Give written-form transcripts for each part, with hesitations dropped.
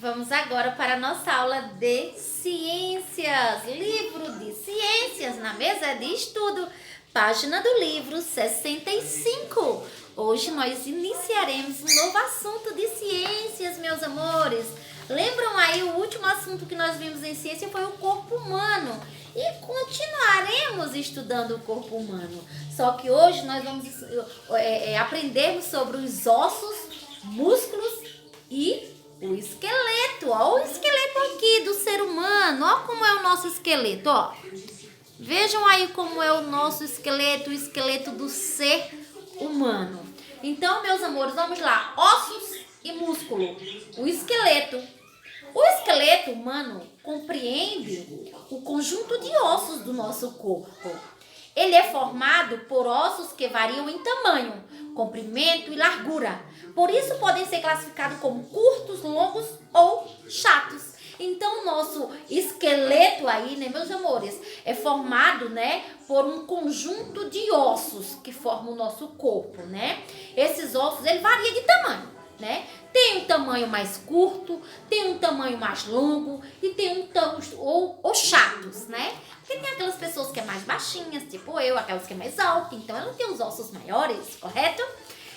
Vamos agora para a nossa aula de ciências. Livro de ciências na mesa de estudo. Página do livro 65. Hoje nós iniciaremos um novo assunto de ciências, meus amores. Lembram aí o último assunto que nós vimos em ciência foi o corpo humano. E continuaremos estudando o corpo humano. Só que hoje nós vamos aprendermos sobre os ossos, músculos e o esqueleto. Ó, o esqueleto aqui do ser humano. Ó como é o nosso esqueleto, ó. Vejam aí como é o nosso esqueleto, o esqueleto do ser humano. Então, meus amores, vamos lá. Ossos e músculo. O esqueleto. O esqueleto humano compreende o conjunto de ossos do nosso corpo. Ele é formado por ossos que variam em tamanho, comprimento e largura. Por isso podem ser classificados como curtos, longos ou chatos. Então, o nosso esqueleto aí, né, meus amores, é formado, né, por um conjunto de ossos que formam o nosso corpo, né? Esses ossos, ele varia de tamanho, né? Tem um tamanho mais curto, tem um tamanho mais longo e tem ou chatos, né? Porque tem aquelas pessoas que é mais baixinhas, tipo eu, aquelas que é mais alta, então ela tem os ossos maiores, correto?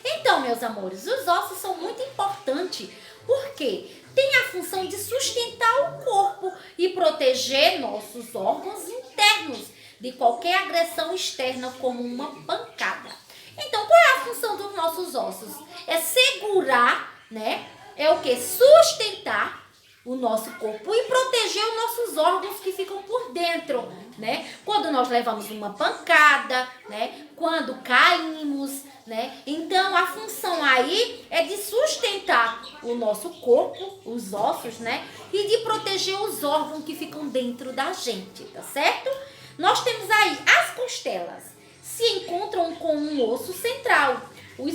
Então, meus amores, os ossos são muito importantes porque tem a função de sustentar o corpo e proteger nossos órgãos internos de qualquer agressão externa, como uma pancada. Então, qual é a função dos nossos ossos? É segurar, né? É o que? Sustentar o nosso corpo e proteger os nossos órgãos que ficam por dentro, né? Quando nós levamos uma pancada, né? Quando caímos, né? Então, a função aí é de sustentar o nosso corpo, os ossos, né? E de proteger os órgãos que ficam dentro da gente, tá certo? Nós temos aí as costelas. Se encontram com um osso central, o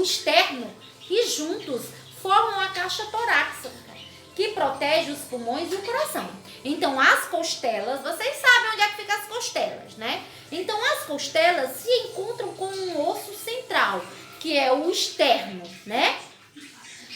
externo, e juntos formam a caixa torácica, que protege os pulmões e o coração. Então, as costelas, vocês sabem onde é que ficam as costelas, né? Então, as costelas se encontram com um osso central, que é o externo, né?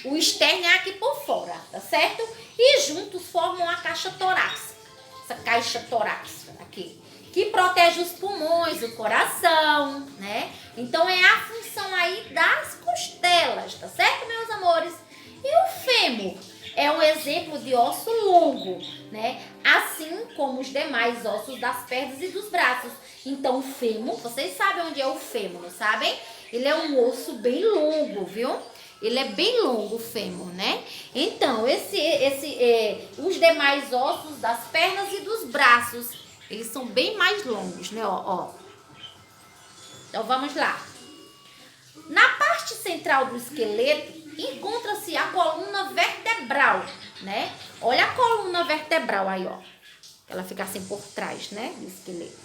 O externo é aqui por fora, tá certo? E juntos formam a caixa torácica, essa caixa torácica aqui, que protege os pulmões, o coração, né? Então, é a função aí das costelas, tá certo, meus amores? E o fêmur é um exemplo de osso longo, né? Assim como os demais ossos das pernas e dos braços. Então, o fêmur, vocês sabem onde é o fêmur, não sabem? Ele é um osso bem longo, viu? Ele é bem longo, o fêmur, né? Então, os demais ossos das pernas e dos braços, eles são bem mais longos, né? Ó. Então, vamos lá. Na parte central do esqueleto, encontra-se a coluna vertebral, né? Olha a coluna vertebral aí, ó. Ela fica assim por trás, né? Do esqueleto.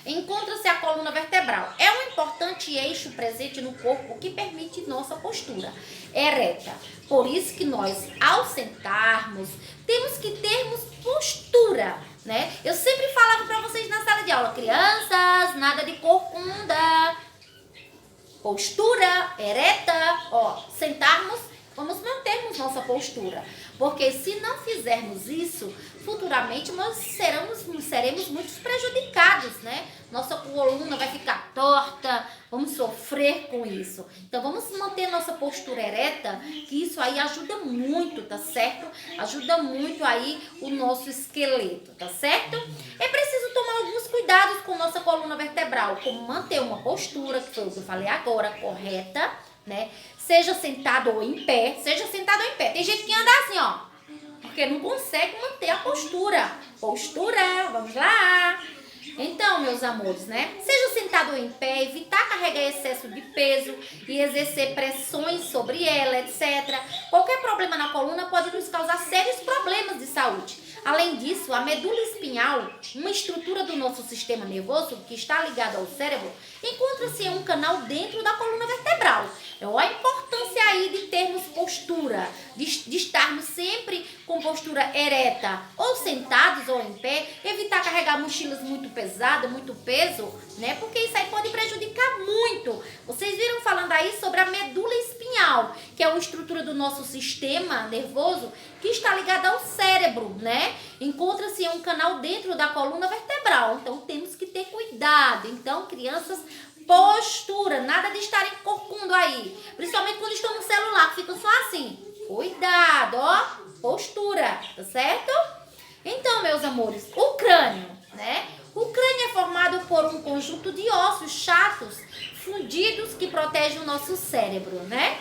Encontra-se a coluna vertebral. É um importante eixo presente no corpo que permite nossa postura ereta. Por isso que nós, ao sentarmos, temos que termos postura, né? Eu sempre falava para vocês na sala de aula, crianças, nada de corcunda. Postura ereta, ó, sentarmos, vamos mantermos nossa postura. Porque se não fizermos isso, futuramente nós seremos muito prejudicados, né? Nossa coluna vai ficar torta, vamos sofrer com isso. Então, vamos manter nossa postura ereta, que isso aí ajuda muito, tá certo? Ajuda muito aí o nosso esqueleto, tá certo? É preciso tomar alguns cuidados com nossa coluna vertebral, como manter uma postura, que foi o que eu falei agora, correta, né? Seja sentado ou em pé, Tem gente que anda assim, ó, porque não consegue manter a postura. Postura, vamos lá. Então, meus amores, né? Seja sentado ou em pé, evitar carregar excesso de peso e exercer pressões sobre ela, etc. Qualquer problema na coluna pode nos causar sérios problemas de saúde. Além disso, a medula espinhal, uma estrutura do nosso sistema nervoso que está ligada ao cérebro, encontra-se em um canal dentro da coluna vertebral. Olha a importância aí de termos postura, de estarmos sempre com postura ereta, ou sentados ou em pé, evitar carregar mochilas muito pesadas, muito peso, né? Porque isso aí pode prejudicar muito. Vocês viram falando aí sobre a medula espinhal, que é uma estrutura do nosso sistema nervoso que está ligada ao cérebro, né? Encontra-se um canal dentro da coluna vertebral, então temos que ter cuidado. Então, crianças, postura, nada de estarem corcunda aí, principalmente quando estão no celular, que ficam só assim. Cuidado, ó, postura, tá certo? Então, meus amores, o crânio, né? O crânio é formado por um conjunto de ossos chatos, fundidos, que protegem o nosso cérebro, né?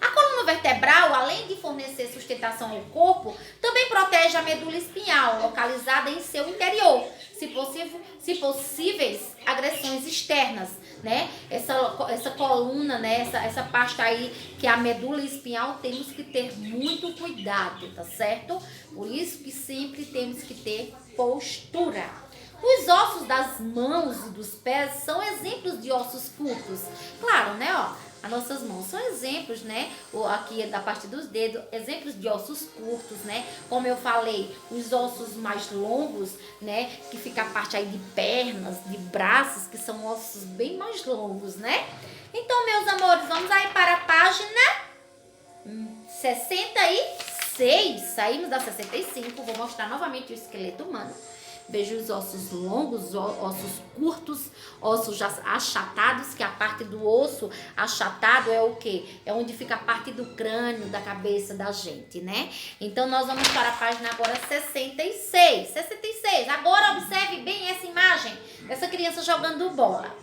A coluna vertebral, além de fornecer sustentação ao corpo, também protege a medula espinhal, localizada em seu interior, se possíveis agressões externas, né? Essa coluna, né? Essa parte aí que é a medula espinhal, temos que ter muito cuidado, tá certo? Por isso que sempre temos que ter postura. Os ossos das mãos e dos pés são exemplos de ossos curtos. Claro, né, ó? As nossas mãos são exemplos, né? Aqui da parte dos dedos, exemplos de ossos curtos, né? Como eu falei, os ossos mais longos, né? Que fica a parte aí de pernas, de braços, que são ossos bem mais longos, né? Então, meus amores, vamos aí para a página 66. Saímos da 65, vou mostrar novamente o esqueleto humano. Veja os ossos longos, ossos curtos, ossos achatados, que a parte do osso achatado é o quê? É onde fica a parte do crânio, da cabeça da gente, né? Então, nós vamos para a página agora 66. 66. Agora, observe bem essa imagem dessa criança jogando bola.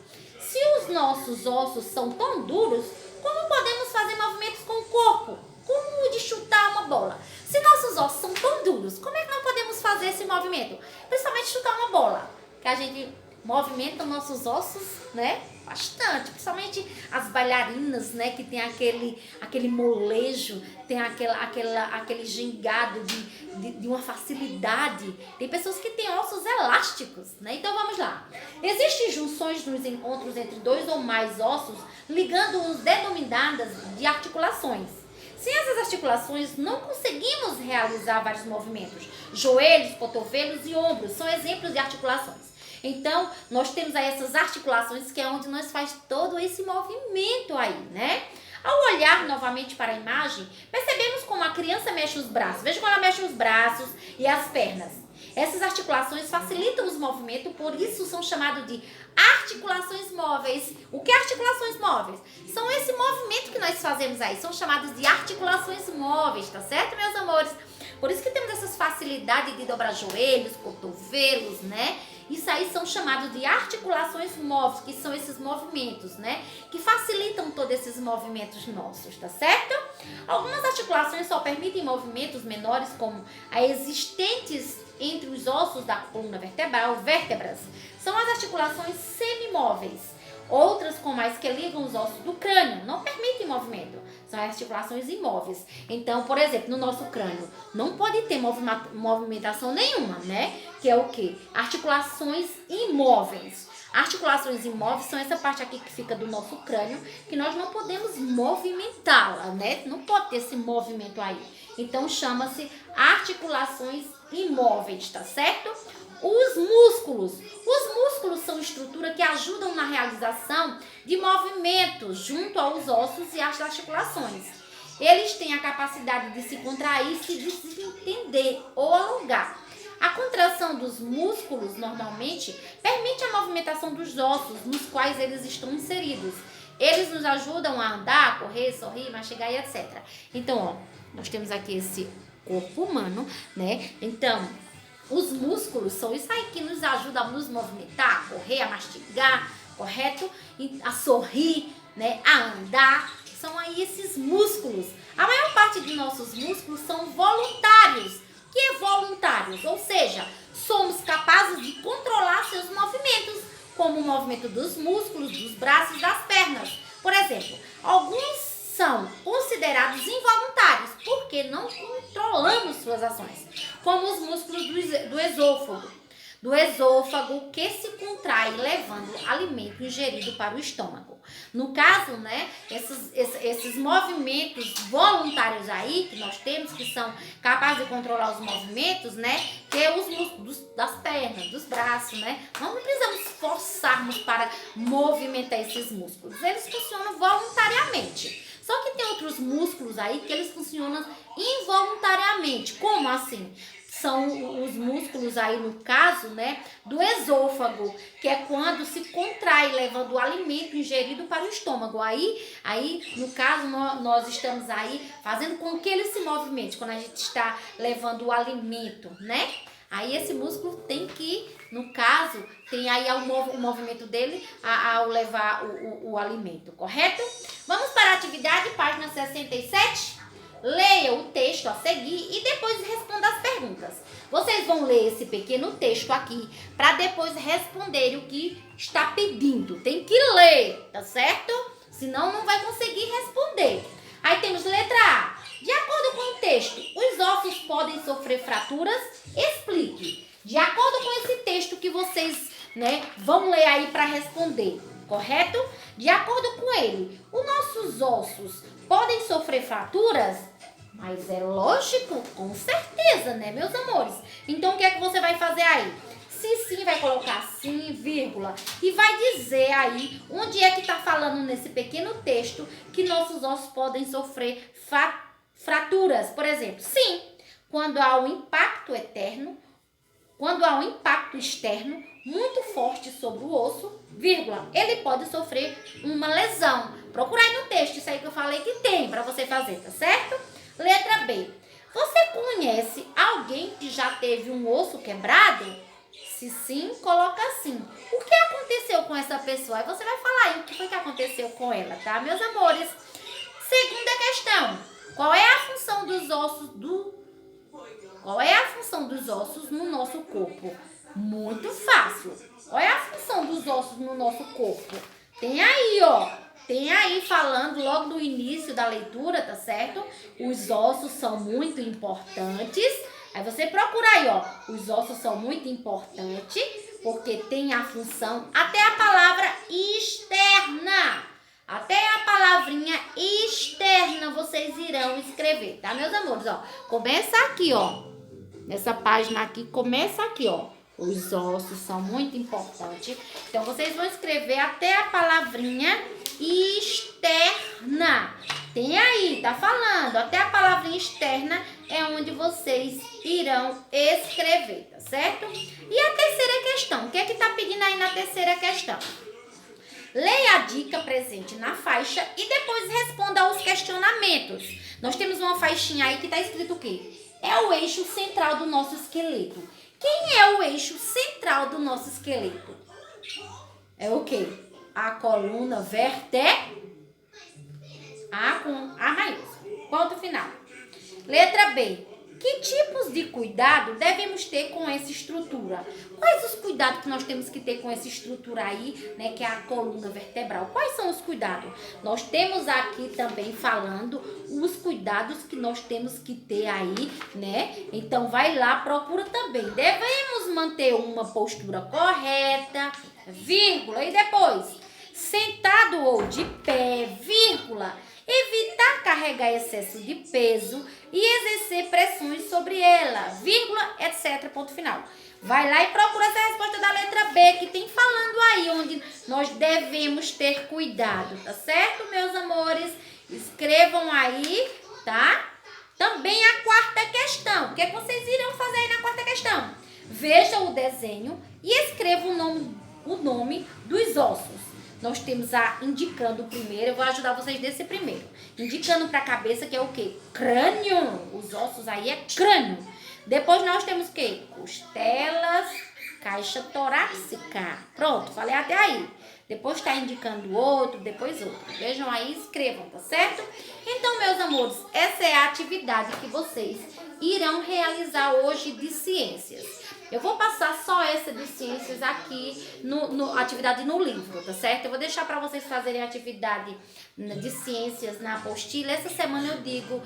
Se os nossos ossos são tão duros, como podemos fazer movimentos com o corpo? Como o de chutar uma bola? Se nossos ossos são tão duros, como é que nós podemos fazer esse movimento? Principalmente chutar uma bola, que a gente movimenta nossos ossos, né? Bastante, principalmente as bailarinas, né? Que tem aquele molejo, tem aquele gingado de uma facilidade. Tem pessoas que têm ossos elásticos, né? Então vamos lá. Existem junções nos encontros entre dois ou mais ossos, ligando-os denominadas de articulações. Sem essas articulações, não conseguimos realizar vários movimentos. Joelhos, cotovelos e ombros são exemplos de articulações. Então, nós temos aí essas articulações, que é onde nós faz todo esse movimento aí, né? Ao olhar novamente para a imagem, percebemos como a criança mexe os braços. Veja como ela mexe os braços e as pernas. Essas articulações facilitam os movimentos, por isso são chamados de articulações móveis. O que é articulações móveis? São esse movimento que nós fazemos aí, são chamados de articulações móveis, tá certo, meus amores? Por isso que temos essas facilidades de dobrar joelhos, cotovelos, né? Isso aí são chamados de articulações móveis, que são esses movimentos, né? Que facilitam todos esses movimentos nossos, tá certo? Algumas articulações só permitem movimentos menores, como as existentes entre os ossos da coluna vertebral, vértebras. São as articulações semimóveis. Outras, como as que ligam os ossos do crânio, não permitem movimento. São articulações imóveis. Então, por exemplo, no nosso crânio, não pode ter movimentação nenhuma, né? Que é o quê? Articulações imóveis. Articulações imóveis são essa parte aqui que fica do nosso crânio, que nós não podemos movimentá-la, né? Não pode ter esse movimento aí. Então, chama-se articulações imóveis, tá certo? Os músculos. Os músculos são estruturas que ajudam na realização de movimentos junto aos ossos e às articulações. Eles têm a capacidade de se contrair, se desentender ou alongar. A contração dos músculos, normalmente, permite a movimentação dos ossos nos quais eles estão inseridos. Eles nos ajudam a andar, correr, sorrir, mastigar e etc. Então, ó, nós temos aqui esse corpo humano, né? Então, os músculos são isso aí que nos ajuda a nos movimentar, a correr, a mastigar, correto? A sorrir, né? A andar. São aí esses músculos. A maior parte de nossos músculos são voluntários. O que é voluntários? Ou seja, somos capazes de controlar seus movimentos, como o movimento dos músculos, dos braços e das pernas. Por exemplo, alguns são considerados involuntários, porque não controlamos suas ações, como os músculos do esôfago que se contrai levando alimento ingerido para o estômago. No caso, né, esses movimentos voluntários aí que nós temos, que são capazes de controlar os movimentos, né, que é os músculos das pernas, dos braços, né, nós não precisamos forçarmos para movimentar esses músculos, eles funcionam voluntariamente. Só que tem outros músculos aí que eles funcionam involuntariamente. Como assim? São os músculos aí, no caso, né, do esôfago, que é quando se contrai, levando o alimento ingerido para o estômago. Aí no caso, nós estamos aí fazendo com que ele se movimente, quando a gente está levando o alimento, né? Aí esse músculo tem que, no caso, tem aí o movimento dele ao levar o alimento, correto? Vamos para a atividade, página 67. Leia o texto a seguir e depois responda as perguntas. Vocês vão ler esse pequeno texto aqui para depois responderem o que está pedindo. Tem que ler, tá certo? Senão não vai conseguir responder. Aí temos letra A. De acordo com o texto, os ossos podem sofrer fraturas? Explique. De acordo com esse texto que vocês, né, vão ler aí para responder, correto? De acordo com ele, os nossos ossos podem sofrer fraturas? Mas é lógico, com certeza, né, meus amores? Então, o que é que você vai fazer aí? Se sim, vai colocar sim, vírgula, e vai dizer aí onde é que está falando nesse pequeno texto que nossos ossos podem sofrer fraturas. Por exemplo, sim, quando há um impacto externo muito forte sobre o osso, vírgula, ele pode sofrer uma lesão. Procura aí no texto, isso aí que eu falei que tem para você fazer, tá certo? Letra B. Você conhece alguém que já teve um osso quebrado? Se sim, coloca sim. O que aconteceu com essa pessoa? Aí você vai falar aí o que foi que aconteceu com ela, tá, meus amores? Segunda questão. Qual é a função dos ossos no nosso corpo? Muito fácil. Qual é a função dos ossos no nosso corpo? Tem aí, ó. Tem aí falando logo no início da leitura, tá certo? Os ossos são muito importantes. Aí você procura aí, ó. Os ossos são muito importantes porque tem a função, até a palavra externa. Até a palavrinha externa vocês irão escrever, tá, meus amores? Ó, começa aqui, ó. Nessa página aqui, começa aqui, ó. Os ossos são muito importantes. Então, vocês vão escrever até a palavrinha externa. Tem aí, tá falando. Até a palavrinha externa é onde vocês irão escrever, tá certo? E a terceira questão. O que é que tá pedindo aí na terceira questão? Leia a dica presente na faixa e depois responda aos questionamentos. Nós temos uma faixinha aí que tá escrito o quê? É o eixo central do nosso esqueleto. Quem é o eixo central do nosso esqueleto? É o quê? A coluna vertebral. A com a raiz. Ponto final. Letra B. Que tipos de cuidado devemos ter com essa estrutura? Quais os cuidados que nós temos que ter com essa estrutura aí, né, que é a coluna vertebral? Quais são os cuidados? Nós temos aqui também falando os cuidados que nós temos que ter aí, né? Então vai lá, procura também. Devemos manter uma postura correta, vírgula, e depois sentado ou de pé, vírgula. Evitar carregar excesso de peso e exercer pressões sobre ela, vírgula, etc. Ponto final. Vai lá e procura essa resposta da letra B, que tem falando aí onde nós devemos ter cuidado, tá certo, meus amores? Escrevam aí, tá? Também a quarta questão. O que é que vocês irão fazer aí na quarta questão? Veja o desenho e escreva o nome dos ossos. Nós temos indicando primeiro, eu vou ajudar vocês desse primeiro. Indicando para a cabeça, que é o quê? Crânio. Os ossos aí é crânio. Depois nós temos o quê? Costelas, caixa torácica. Pronto, falei até aí. Depois está indicando outro, depois outro. Vejam aí, escrevam, tá certo? Então, meus amores, essa é a atividade que vocês irão realizar hoje de ciências. Eu vou passar só essa de ciências aqui, atividade no livro, tá certo? Eu vou deixar para vocês fazerem atividade de ciências na apostila. Essa semana eu digo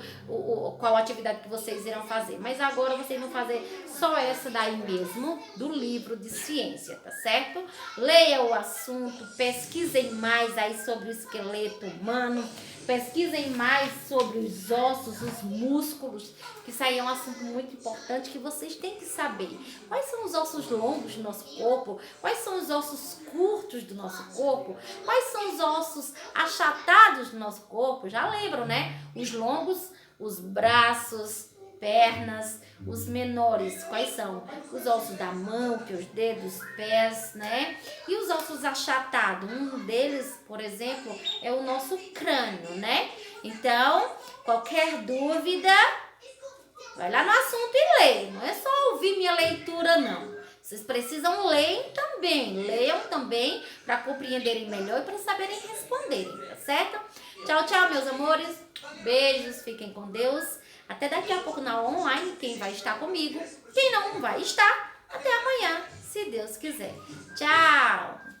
qual atividade que vocês irão fazer. Mas agora vocês vão fazer só essa daí mesmo, do livro de ciência, tá certo? Leia o assunto, pesquisem mais aí sobre o esqueleto humano. Pesquisem mais sobre os ossos, os músculos, que isso aí é um assunto muito importante que vocês têm que saber. Quais são os ossos longos do nosso corpo? Quais são os ossos curtos do nosso corpo? Quais são os ossos achatados lados do nosso corpo, já lembram, né? Os longos, os braços, pernas, os menores, quais são? Os ossos da mão, que é os dedos, pés, né? E os ossos achatados, um deles, por exemplo, é o nosso crânio, né? Então, qualquer dúvida, vai lá no assunto e lê. Não é só ouvir minha leitura, não. Vocês precisam ler também. Leiam também para compreenderem melhor e para saberem responderem, tá certo? Tchau, tchau, meus amores. Beijos, fiquem com Deus. Até daqui a pouco na online, quem vai estar comigo. Quem não vai estar, até amanhã, se Deus quiser. Tchau!